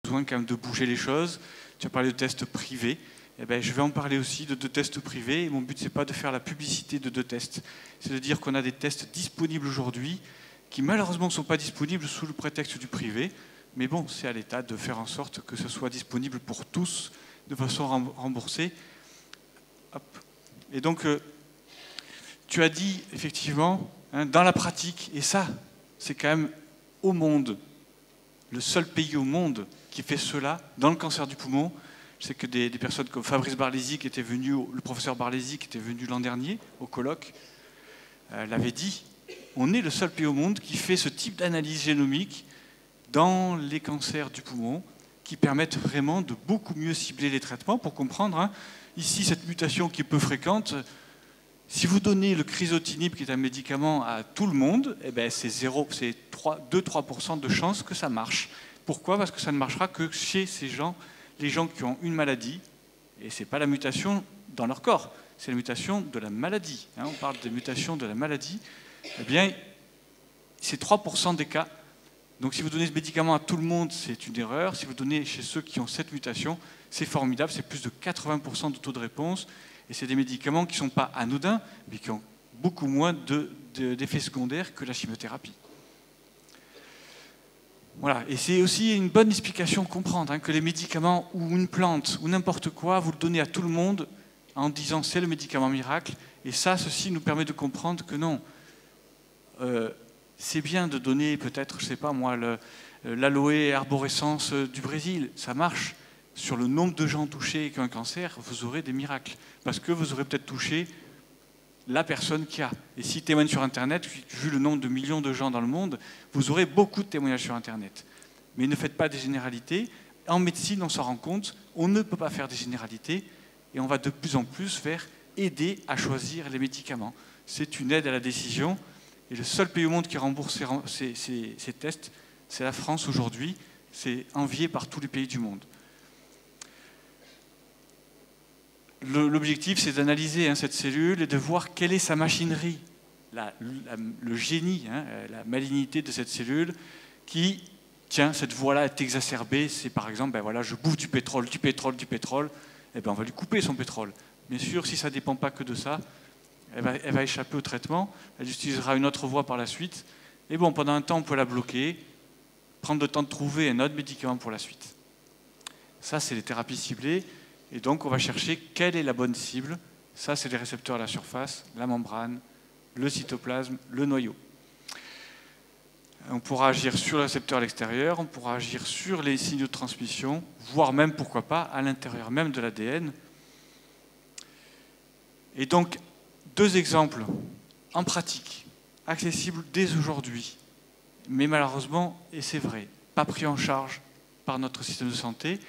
besoin quand même de bouger les choses. Tu as parlé de tests privés. Eh ben, je vais en parler aussi de 2 tests privés. Et mon but, ce n'est pas de faire la publicité de 2 tests. C'est de dire qu'on a des tests disponibles aujourd'hui qui malheureusement ne sont pas disponibles sous le prétexte du privé. Mais bon, c'est à l'État de faire en sorte que ce soit disponible pour tous de façon remboursée. Hop. Et donc, tu as dit effectivement, hein, dans la pratique, et ça, c'est quand même au monde, le seul pays au monde qui fait cela dans le cancer du poumon. Je sais que des personnes comme Fabrice Barlési, qui était venu, le professeur Barlési, qui était venu l'an dernier au colloque, l'avait dit. On est le seul pays au monde qui fait ce type d'analyse génomique dans les cancers du poumon, qui permettent vraiment de beaucoup mieux cibler les traitements pour comprendre. Hein, ici, cette mutation qui est peu fréquente, si vous donnez le crizotinib, qui est un médicament, à tout le monde, eh ben c'est 2-3% de chance que ça marche. Pourquoi? Parce que ça ne marchera que chez ces gens, les gens qui ont une maladie, et ce n'est pas la mutation dans leur corps, c'est la mutation de la maladie. Hein, on parle des mutations de la maladie. Eh bien, c'est 3% des cas. Donc si vous donnez ce médicament à tout le monde, c'est une erreur. Si vous donnez chez ceux qui ont cette mutation, c'est formidable, c'est plus de 80% de taux de réponse. Et c'est des médicaments qui ne sont pas anodins, mais qui ont beaucoup moins d'effets secondaires que la chimiothérapie. Voilà. Et c'est aussi une bonne explication de comprendre hein, que les médicaments ou une plante ou n'importe quoi, vous le donnez à tout le monde en disant c'est le médicament miracle. Et ça, ceci nous permet de comprendre que non. C'est bien de donner peut-être, je ne sais pas moi, l'aloe arborescence du Brésil. Ça marche. Sur le nombre de gens touchés qui ont un cancer, vous aurez des miracles. Parce que vous aurez peut-être touché la personne qui a. Et si témoigne sur Internet, vu le nombre de millions de gens dans le monde, vous aurez beaucoup de témoignages sur Internet. Mais ne faites pas des généralités. En médecine, on s'en rend compte, on ne peut pas faire des généralités et on va de plus en plus faire aider à choisir les médicaments. C'est une aide à la décision. Et le seul pays au monde qui rembourse ces tests, c'est la France aujourd'hui. C'est envié par tous les pays du monde. L'objectif, c'est d'analyser hein, cette cellule et de voir quelle est sa machinerie, le génie, hein, la malignité de cette cellule qui, tiens, cette voie-là est exacerbée. C'est par exemple, ben voilà, je bouffe du pétrole, et ben on va lui couper son pétrole. Bien sûr, si ça ne dépend pas que de ça, elle va échapper au traitement, elle utilisera une autre voie par la suite. Et bon, pendant un temps, on peut la bloquer, prendre le temps de trouver un autre médicament pour la suite. Ça, c'est les thérapies ciblées. Et donc, on va chercher quelle est la bonne cible. Ça, c'est les récepteurs à la surface, la membrane, le cytoplasme, le noyau. On pourra agir sur le récepteur à l'extérieur, on pourra agir sur les signaux de transmission, voire même, pourquoi pas, à l'intérieur même de l'ADN. Et donc, 2 exemples en pratique, accessibles dès aujourd'hui, mais malheureusement, et c'est vrai, pas pris en charge par notre système de santé.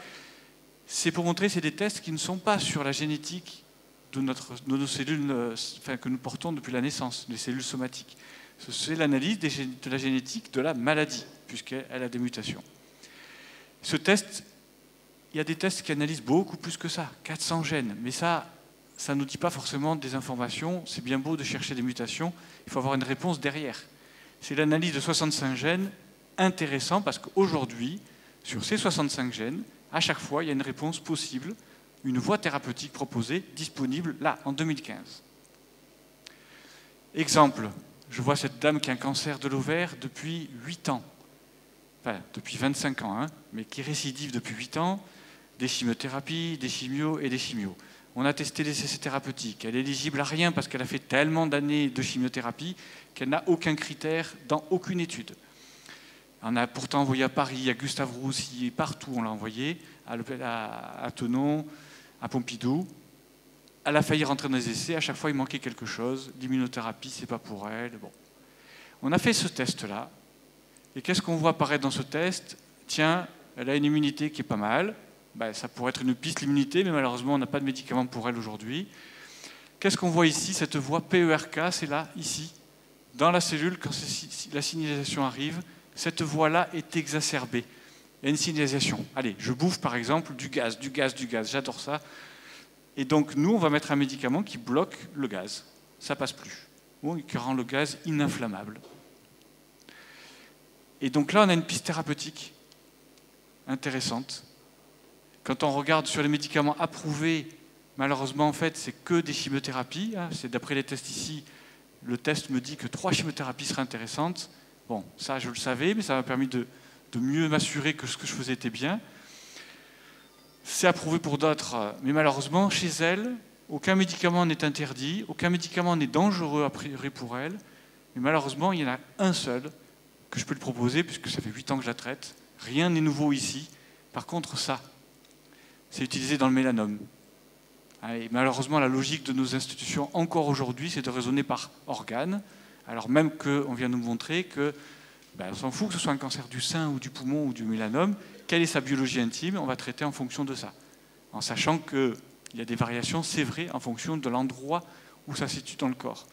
C'est pour montrer que c'est des tests qui ne sont pas sur la génétique de nos cellules que nous portons depuis la naissance, les cellules somatiques. C'est l'analyse de la génétique de la maladie, puisqu'elle a des mutations. Ce test, il y a des tests qui analysent beaucoup plus que ça, 400 gènes, mais ça ne nous dit pas forcément des informations. C'est bien beau de chercher des mutations, il faut avoir une réponse derrière. C'est l'analyse de 65 gènes intéressant parce qu'aujourd'hui, sur ces 65 gènes, à chaque fois, il y a une réponse possible, une voie thérapeutique proposée, disponible là, en 2015. Exemple, je vois cette dame qui a un cancer de l'ovaire depuis 8 ans. Enfin, depuis 25 ans, hein, mais qui récidive depuis 8 ans, des chimiothérapies, des chimios et des chimios. On a testé les essais thérapeutiques. Elle est éligible à rien parce qu'elle a fait tellement d'années de chimiothérapie qu'elle n'a aucun critère dans aucune étude. On a pourtant envoyé à Paris, à Gustave Roussy, partout on l'a envoyé, à Thonon, à Pompidou. Elle a failli rentrer dans les essais, à chaque fois il manquait quelque chose. L'immunothérapie, c'est pas pour elle. Bon. On a fait ce test-là, et qu'est-ce qu'on voit apparaître dans ce test? Tiens, elle a une immunité qui est pas mal. Ben, ça pourrait être une piste, l'immunité, mais malheureusement, on n'a pas de médicament pour elle aujourd'hui. Qu'est-ce qu'on voit ici? Cette voie PERK, c'est là, ici, dans la cellule, quand la signalisation arrive, cette voie-là est exacerbée. Il y a une signalisation. Allez, je bouffe par exemple du gaz, j'adore ça. Et donc nous, on va mettre un médicament qui bloque le gaz. Ça passe plus. Ou qui rend le gaz ininflammable. Et donc là, on a une piste thérapeutique. intéressante. Quand on regarde sur les médicaments approuvés, malheureusement, en fait, c'est que des chimiothérapies. Hein. C'est d'après les tests ici, le test me dit que 3 chimiothérapies seraient intéressantes. Bon, ça, je le savais, mais ça m'a permis de mieux m'assurer que ce que je faisais était bien. C'est approuvé pour d'autres, mais malheureusement, chez elles, aucun médicament n'est interdit, aucun médicament n'est dangereux a priori pour elles. Mais malheureusement, il y en a un seul que je peux lui proposer, puisque ça fait 8 ans que je la traite. Rien n'est nouveau ici. Par contre, ça, c'est utilisé dans le mélanome. Et malheureusement, la logique de nos institutions, encore aujourd'hui, c'est de raisonner par organe, alors même qu'on vient nous montrer que on s'en fout que ce soit un cancer du sein ou du poumon ou du mélanome, quelle est sa biologie intime, on va traiter en fonction de ça. En sachant qu'il y a des variations, c'est vrai, en fonction de l'endroit où ça se situe dans le corps.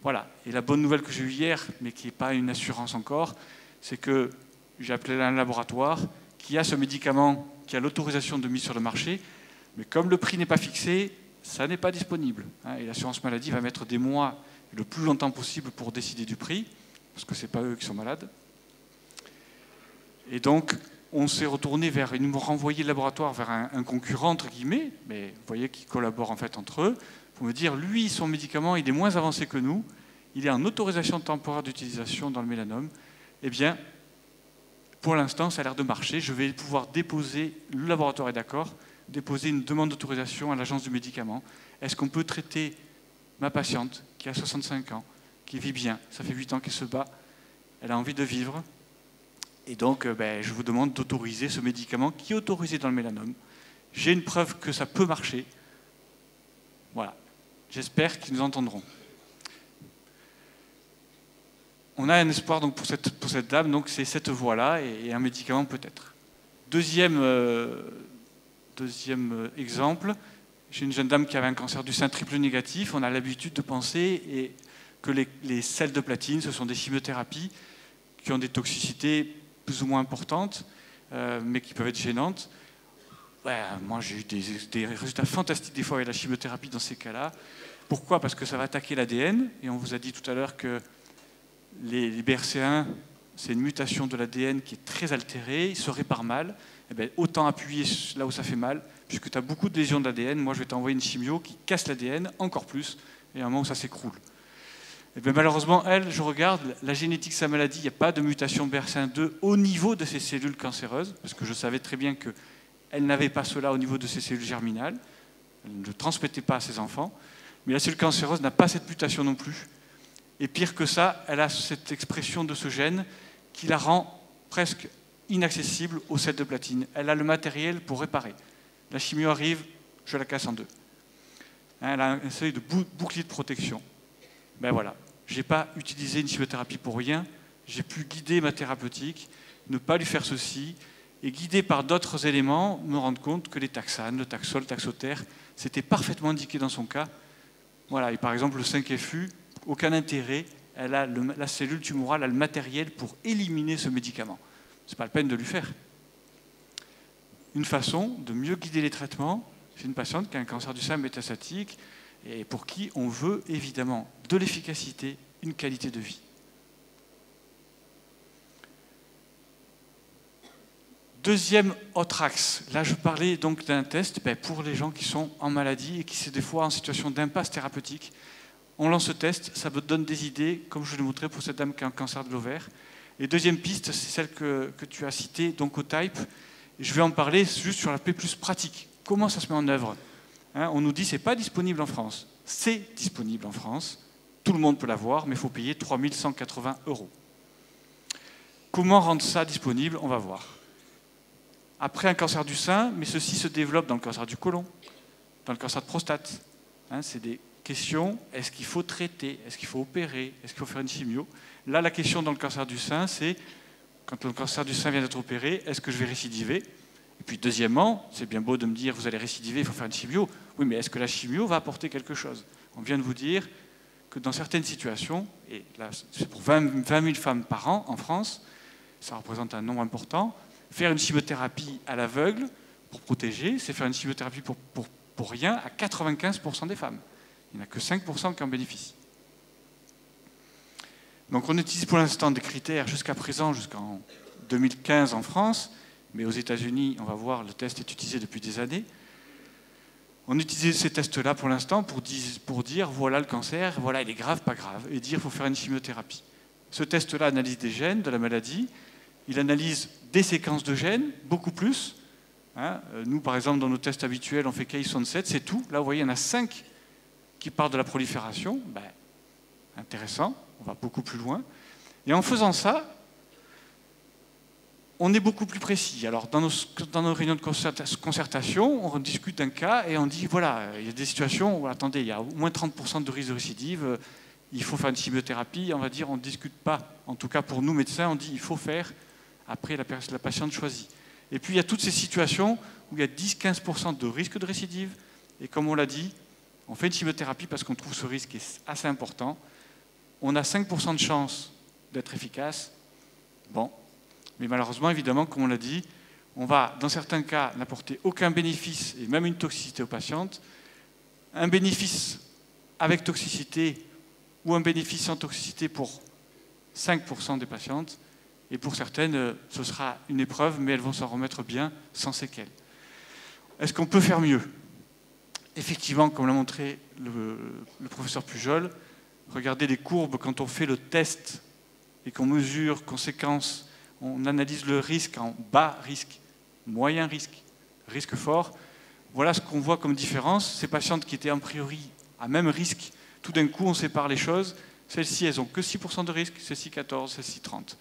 Voilà. Et la bonne nouvelle que j'ai eue hier, mais qui n'est pas une assurance encore, c'est que j'ai appelé un laboratoire qui a ce médicament, qui a l'autorisation de mise sur le marché, mais comme le prix n'est pas fixé, ça n'est pas disponible. Et l'assurance maladie va mettre des mois, le plus longtemps possible, pour décider du prix, parce que ce n'est pas eux qui sont malades. Et donc, on s'est retourné vers, ils nous ont renvoyé le laboratoire vers un concurrent, entre guillemets, mais vous voyez qu'ils collaborent en fait entre eux, pour me dire, lui, son médicament, il est moins avancé que nous, il est en autorisation temporaire d'utilisation dans le mélanome. Eh bien, pour l'instant, ça a l'air de marcher. Je vais pouvoir déposer, le laboratoire est d'accord, déposer une demande d'autorisation à l'agence du médicament. Est-ce qu'on peut traiter ma patiente qui a 65 ans, qui vit bien, ça fait 8 ans qu'elle se bat, elle a envie de vivre, et donc je vous demande d'autoriser ce médicament qui est autorisé dans le mélanome. J'ai une preuve que ça peut marcher. Voilà. J'espère qu'ils nous entendront. On a un espoir donc, pour cette dame, donc c'est cette voie-là, et un médicament peut-être. Deuxième exemple, j'ai une jeune dame qui avait un cancer du sein triple négatif. On a l'habitude de penser que les sels de platine, ce sont des chimiothérapies qui ont des toxicités plus ou moins importantes, mais qui peuvent être gênantes. Moi, j'ai eu des résultats fantastiques des fois avec la chimiothérapie dans ces cas-là. Pourquoi? Parce que ça va attaquer l'ADN, et on vous a dit tout à l'heure que les BRCA1, c'est une mutation de l'ADN qui est très altérée, il se répare mal. Eh bien, autant appuyer là où ça fait mal, puisque tu as beaucoup de lésions d'ADN. Moi, je vais t'envoyer une chimio qui casse l'ADN encore plus, et à un moment où ça s'écroule. Eh bien, malheureusement, elle, je regarde, la génétique de sa maladie, il n'y a pas de mutation BRCA2 au niveau de ses cellules cancéreuses, parce que je savais très bien qu'elle n'avait pas cela au niveau de ses cellules germinales. Elle ne le transmettait pas à ses enfants. Mais la cellule cancéreuse n'a pas cette mutation non plus. Et pire que ça, elle a cette expression de ce gène qui la rend presque inaccessible aux sels de platine. Elle a le matériel pour réparer. La chimio arrive, je la casse en deux. Elle a un seuil de bouclier de protection. Ben voilà, je n'ai pas utilisé une chimiothérapie pour rien, j'ai pu guider ma thérapeutique, ne pas lui faire ceci, et guidé par d'autres éléments, me rendre compte que les taxanes, le taxol, le taxotère, c'était parfaitement indiqué dans son cas. Voilà, et par exemple le 5FU, aucun intérêt, elle a la cellule tumorale a le matériel pour éliminer ce médicament. Ce n'est pas la peine de lui faire. Une façon de mieux guider les traitements, c'est une patiente qui a un cancer du sein métastatique et pour qui on veut évidemment de l'efficacité, une qualité de vie. Deuxième autre axe, là je parlais donc d'un test pour les gens qui sont en maladie et qui sont des fois en situation d'impasse thérapeutique. On lance ce test, ça vous donne des idées, comme je l'ai montré pour cette dame qui a un cancer de l'ovaire. Et deuxième piste, c'est celle que tu as citée, donc au type. Je vais en parler juste sur l'aspect plus pratique. Comment ça se met en œuvre? On nous dit que ce n'est pas disponible en France. C'est disponible en France. Tout le monde peut l'avoir, mais il faut payer 3 180 €. Comment rendre ça disponible? On va voir. Après un cancer du sein, mais ceci se développe dans le cancer du côlon, dans le cancer de prostate. C'est des questions, est-ce qu'il faut traiter? Est-ce qu'il faut opérer? Est-ce qu'il faut faire une chimio? Là, la question dans le cancer du sein, c'est, quand le cancer du sein vient d'être opéré, est-ce que je vais récidiver? Et puis deuxièmement, c'est bien beau de me dire, vous allez récidiver, il faut faire une chimio. Oui, mais est-ce que la chimio va apporter quelque chose? On vient de vous dire que dans certaines situations, et là c'est pour 20 000 femmes par an en France, ça représente un nombre important, faire une chimiothérapie à l'aveugle pour protéger, c'est faire une chimiothérapie pour rien à 95% des femmes. Il n'y en a que 5% qui en bénéficient. Donc on utilise pour l'instant des critères jusqu'à présent, jusqu'en 2015 en France, mais aux États-Unis, on va voir, le test est utilisé depuis des années. On utilise ces tests-là pour l'instant pour dire voilà le cancer, voilà il est grave, pas grave, et dire il faut faire une chimiothérapie. Ce test-là analyse des gènes de la maladie, il analyse des séquences de gènes, beaucoup plus. Hein. Nous, par exemple, dans nos tests habituels, on fait Ki67, c'est tout. Là, vous voyez, il y en a 5 qui parlent de la prolifération. Ben, intéressant, on va beaucoup plus loin. Et en faisant ça, on est beaucoup plus précis. Alors, dans nos réunions de concertation, on discute d'un cas et on dit, voilà, il y a des situations où, attendez, il y a au moins 30% de risque de récidive, il faut faire une chimiothérapie, on va dire, on ne discute pas. En tout cas, pour nous, médecins, on dit, il faut faire, après la patiente choisit. Et puis, il y a toutes ces situations où il y a 10-15% de risque de récidive, et comme on l'a dit, on fait une chimiothérapie parce qu'on trouve ce risque est assez important. On a 5% de chance d'être efficace. Bon. Mais malheureusement, évidemment, comme on l'a dit, on va, dans certains cas, n'apporter aucun bénéfice et même une toxicité aux patientes. Un bénéfice avec toxicité ou un bénéfice sans toxicité pour 5% des patientes. Et pour certaines, ce sera une épreuve, mais elles vont s'en remettre bien, sans séquelles. Est-ce qu'on peut faire mieux? Effectivement, comme l'a montré le professeur Pujol, regardez les courbes quand on fait le test et qu'on mesure, qu'on séquence, on analyse le risque en bas risque, moyen risque, risque fort. Voilà ce qu'on voit comme différence. Ces patientes qui étaient a priori à même risque, tout d'un coup on sépare les choses. Celles-ci, elles n'ont que 6% de risque, celles-ci 14%, celles-ci 30%.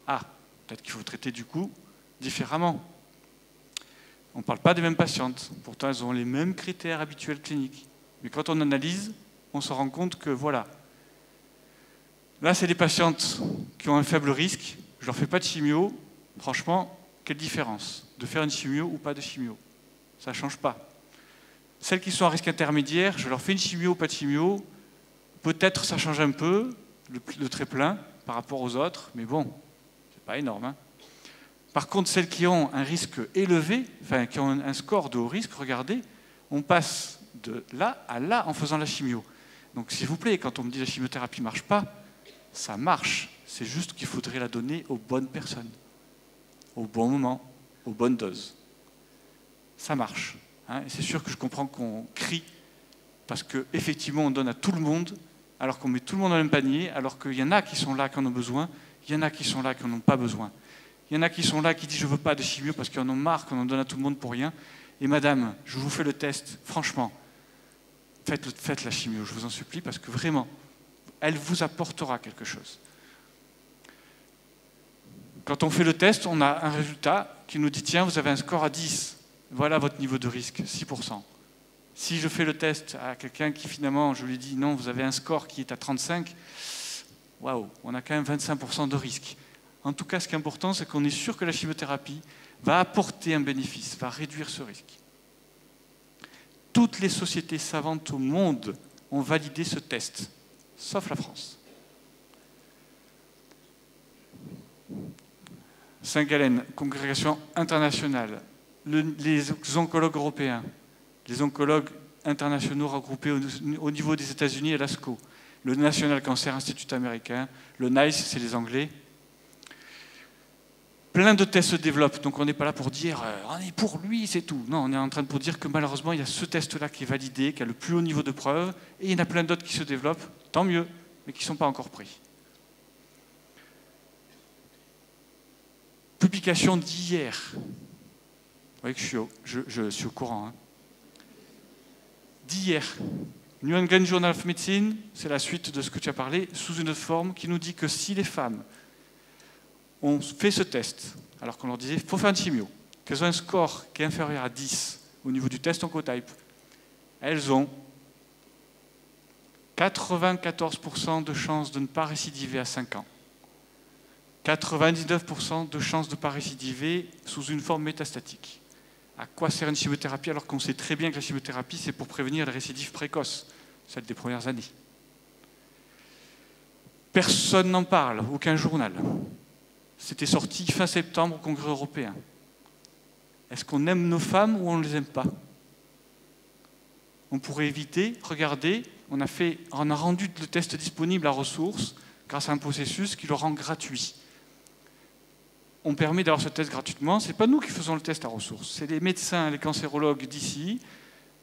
Ah, peut-être qu'il faut traiter du coup différemment. On ne parle pas des mêmes patientes, pourtant elles ont les mêmes critères habituels cliniques. Mais quand on analyse, on se rend compte que voilà. Là, c'est des patientes qui ont un faible risque, je ne leur fais pas de chimio. Franchement, quelle différence de faire une chimio ou pas de chimio? Ça ne change pas. Celles qui sont à risque intermédiaire, je leur fais une chimio ou pas de chimio. Peut-être ça change un peu, le trait plein par rapport aux autres, mais bon, c'est pas énorme. Hein. Par contre, celles qui ont un risque élevé, enfin qui ont un score de haut risque, regardez, on passe de là à là en faisant la chimio. Donc s'il vous plaît, quand on me dit la chimiothérapie ne marche pas, ça marche. C'est juste qu'il faudrait la donner aux bonnes personnes, au bon moment, aux bonnes doses. Ça marche. Hein. Et c'est sûr que je comprends qu'on crie, parce qu'effectivement, on donne à tout le monde, alors qu'on met tout le monde dans le même panier, alors qu'il y en a qui sont là, qui en ont besoin, il y en a qui sont là, qui n'en ont pas besoin. Il y en a qui sont là, qui disent « je ne veux pas de chimio parce qu'ils en ont marre, qu'on en donne à tout le monde pour rien ». Et madame, je vous fais le test, franchement, faites la chimio, je vous en supplie, parce que vraiment, elle vous apportera quelque chose. Quand on fait le test, on a un résultat qui nous dit « tiens, vous avez un score à 10, voilà votre niveau de risque, 6%. » Si je fais le test à quelqu'un qui finalement, je lui dis « non, vous avez un score qui est à 35 », waouh, on a quand même 25% de risque. En tout cas, ce qui est important, c'est qu'on est sûr que la chimiothérapie va apporter un bénéfice, va réduire ce risque. Toutes les sociétés savantes au monde ont validé ce test, sauf la France. Saint-Gallen, congrégation internationale, les oncologues européens, les oncologues internationaux regroupés au niveau des États-Unis et l'ASCO, le National Cancer Institute américain, le NICE, c'est les Anglais. Plein de tests se développent, donc on n'est pas là pour dire on est pour lui, c'est tout. Non, on est en train de dire que malheureusement, il y a ce test-là qui est validé, qui a le plus haut niveau de preuve, et il y en a plein d'autres qui se développent, tant mieux, mais qui ne sont pas encore pris. Publication d'hier. Vous voyez que je suis au courant. Hein. D'hier. New England Journal of Medicine, c'est la suite de ce que tu as parlé, sous une forme qui nous dit que si les femmes ont fait ce test, alors qu'on leur disait qu'il faut faire une chimio, qu'elles ont un score qui est inférieur à 10 au niveau du test Oncotype, elles ont 94% de chances de ne pas récidiver à 5 ans. 99% de chances de ne pas récidiver sous une forme métastatique. À quoi sert une chimiothérapie alors qu'on sait très bien que la chimiothérapie, c'est pour prévenir les récidives précoces, celles des premières années. Personne n'en parle, aucun journal. C'était sorti fin septembre au Congrès européen. Est-ce qu'on aime nos femmes ou on ne les aime pas? On pourrait éviter, regardez, on a rendu le test disponible à ressources grâce à un processus qui le rend gratuit. on permet d'avoir ce test gratuitement. Ce n'est pas nous qui faisons le test à ressources, c'est les médecins, les cancérologues d'ici,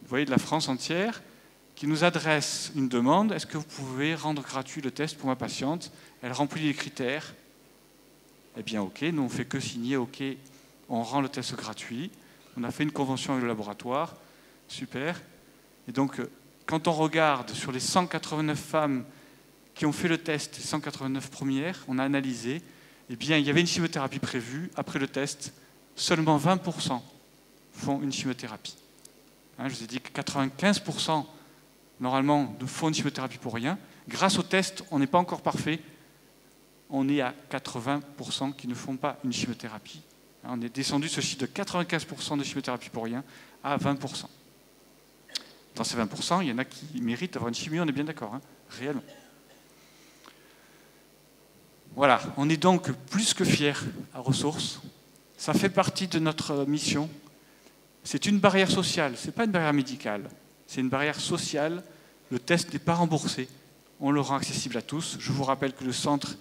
vous voyez, de la France entière, qui nous adressent une demande. Est-ce que vous pouvez rendre gratuit le test pour ma patiente? Elle remplit les critères. Eh bien, OK, nous on ne fait que signer, OK, on rend le test gratuit. On a fait une convention avec le laboratoire, super. Et donc, quand on regarde sur les 189 femmes qui ont fait le test, les 189 premières, on a analysé, eh bien, il y avait une chimiothérapie prévue. Après le test, seulement 20% font une chimiothérapie. Hein, je vous ai dit que 95% normalement font une chimiothérapie pour rien. Grâce au test, on n'est pas encore parfait. On est à 80% qui ne font pas une chimiothérapie. Hein, on est descendu ce chiffre de 95% de chimiothérapie pour rien à 20%. Dans ces 20%, il y en a qui méritent d'avoir une chimio, on est bien d'accord, hein, réellement. Voilà, on est donc plus que fiers à Ressources. Ça fait partie de notre mission. C'est une barrière sociale, ce n'est pas une barrière médicale. C'est une barrière sociale. Le test n'est pas remboursé. On le rend accessible à tous. Je vous rappelle que le centre,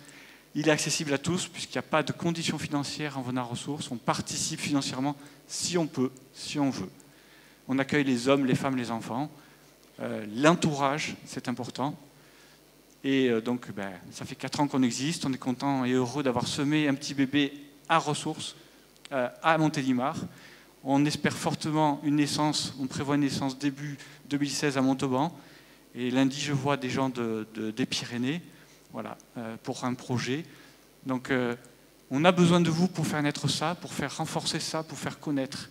il est accessible à tous puisqu'il n'y a pas de conditions financières en venant à Ressources. On participe financièrement si on peut, si on veut. On accueille les hommes, les femmes, les enfants. L'entourage, c'est important. Et donc, ça fait 4 ans qu'on existe. On est content et heureux d'avoir semé un petit bébé à Ressources, à Montélimar. On espère fortement une naissance. On prévoit une naissance début 2016 à Montauban. Et lundi, je vois des gens des Pyrénées, voilà, pour un projet. Donc, on a besoin de vous pour faire naître ça, pour faire renforcer ça, pour faire connaître.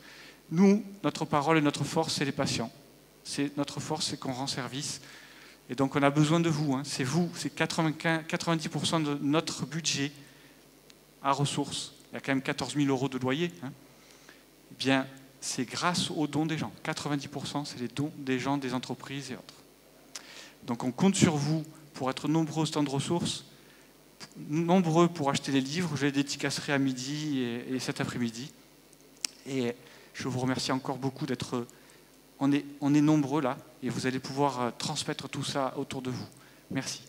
Nous, notre parole et notre force, c'est les patients. Notre force, c'est qu'on rend service. Et donc, on a besoin de vous. Hein. C'est vous, c'est 90% de notre budget à Ressources. Il y a quand même 14 000 € de loyer. Hein. Eh bien, c'est grâce aux dons des gens. 90%, c'est les dons des gens, des entreprises et autres. Donc, on compte sur vous pour être nombreux au stand de Ressources, nombreux pour acheter les livres. Je les dédicacerai à midi et cet après-midi. Et je vous remercie encore beaucoup d'être... On est nombreux là, et vous allez pouvoir transmettre tout ça autour de vous. Merci.